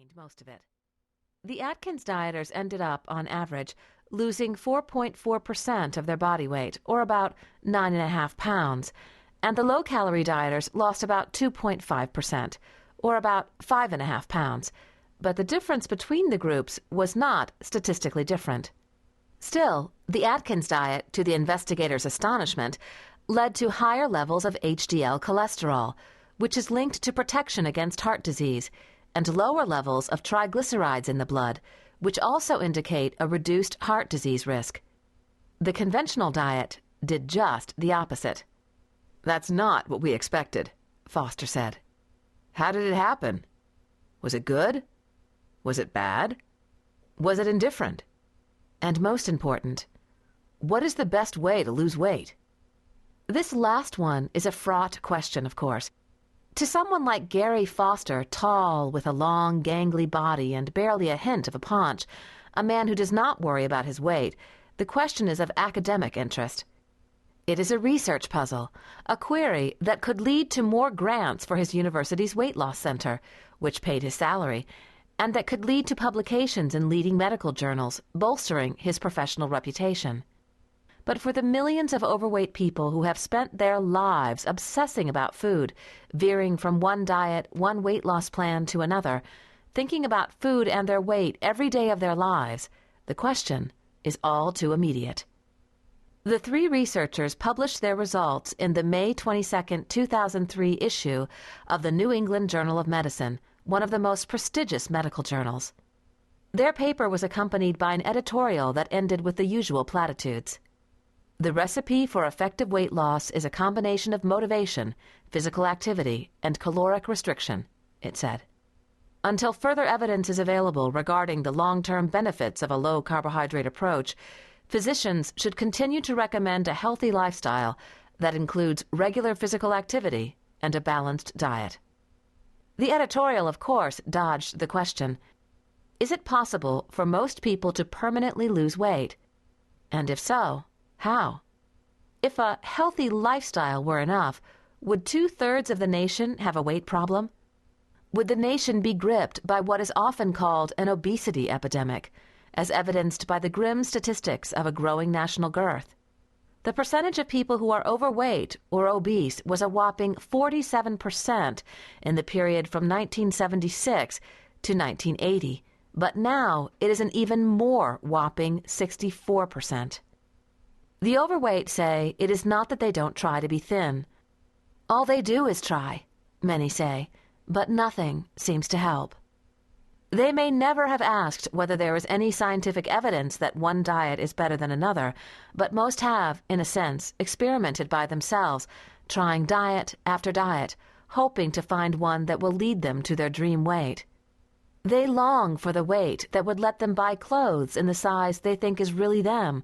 gained most of it. The Atkins dieters ended up, on average, losing 4.4% of their body weight, or about 9.5 pounds, and the low-calorie dieters lost about 2.5%, or about 5.5 pounds, but the difference between the groups was not statistically different. Still, the Atkins diet, to the investigators' astonishment, led to higher levels of HDL cholesterol, which is linked to protection against heart disease, and lower levels of triglycerides in the blood, which also indicate a reduced heart disease risk. The conventional diet did just the opposite. "That's not what we expected," Foster said. "How did it happen? Was it good? Was it bad? Was it indifferent? And most important, what is the best way to lose weight?" This last one is a fraught question, of course. To someone like Gary Foster, tall, with a long, gangly body and barely a hint of a paunch, a man who does not worry about his weight, the question is of academic interest. It is a research puzzle, a query that could lead to more grants for his university's weight loss center, which paid his salary, and that could lead to publications in leading medical journals, bolstering his professional reputation. But for the millions of overweight people who have spent their lives obsessing about food, veering from one diet, one weight loss plan to another, thinking about food and their weight every day of their lives, the question is all too immediate. The three researchers published their results in the May 22, 2003 issue of the New England Journal of Medicine, one of the most prestigious medical journals. Their paper was accompanied by an editorial that ended with the usual platitudes. "The recipe for effective weight loss is a combination of motivation, physical activity, and caloric restriction," it said. Until further evidence is available regarding the long-term benefits of a low-carbohydrate approach, physicians should continue to recommend a healthy lifestyle that includes regular physical activity and a balanced diet. The editorial, of course, dodged the question, is it possible for most people to permanently lose weight? And if so, how? If a healthy lifestyle were enough, would 2/3 of the nation have a weight problem? Would the nation be gripped by what is often called an obesity epidemic, as evidenced by the grim statistics of a growing national girth? The percentage of people who are overweight or obese was a whopping 47% in the period from 1976 to 1980, but now it is an even more whopping 64%. The overweight say it is not that they don't try to be thin. All they do is try, many say, but nothing seems to help. They may never have asked whether there is any scientific evidence that one diet is better than another, but most have, in a sense, experimented by themselves, trying diet after diet, hoping to find one that will lead them to their dream weight. They long for the weight that would let them buy clothes in the size they think is really them,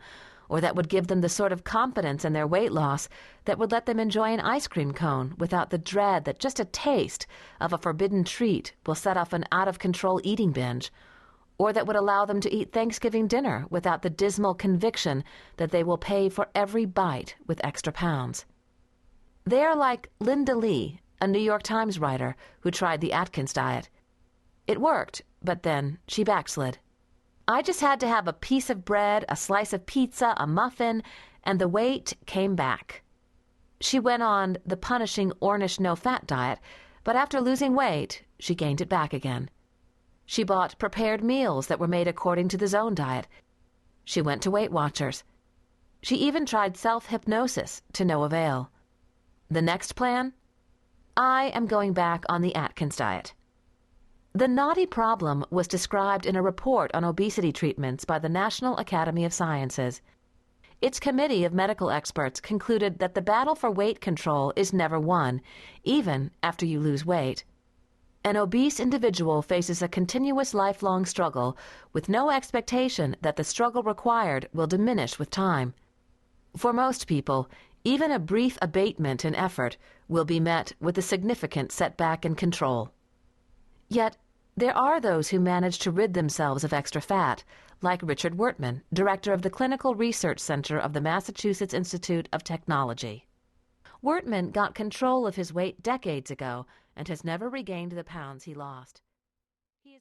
or that would give them the sort of confidence in their weight loss that would let them enjoy an ice cream cone without the dread that just a taste of a forbidden treat will set off an out-of-control eating binge, or that would allow them to eat Thanksgiving dinner without the dismal conviction that they will pay for every bite with extra pounds. They are like Linda Lee, a New York Times writer who tried the Atkins diet. It worked, but then she backslid. "I just had to have a piece of bread, a slice of pizza, a muffin, and the weight came back." She went on the punishing Ornish no-fat diet, but after losing weight, she gained it back again. She bought prepared meals that were made according to the Zone diet. She went to Weight Watchers. She even tried self-hypnosis to no avail. The next plan? "I am going back on the Atkins diet." The knotty problem was described in a report on obesity treatments by the National Academy of Sciences. Its committee of medical experts concluded that the battle for weight control is never won, even after you lose weight. An obese individual faces a continuous lifelong struggle with no expectation that the struggle required will diminish with time. For most people, even a brief abatement in effort will be met with a significant setback in control. Yet, there are those who manage to rid themselves of extra fat, like Richard Wertman, director of the Clinical Research Center of the Massachusetts Institute of Technology. Wertman got control of his weight decades ago and has never regained the pounds he lost.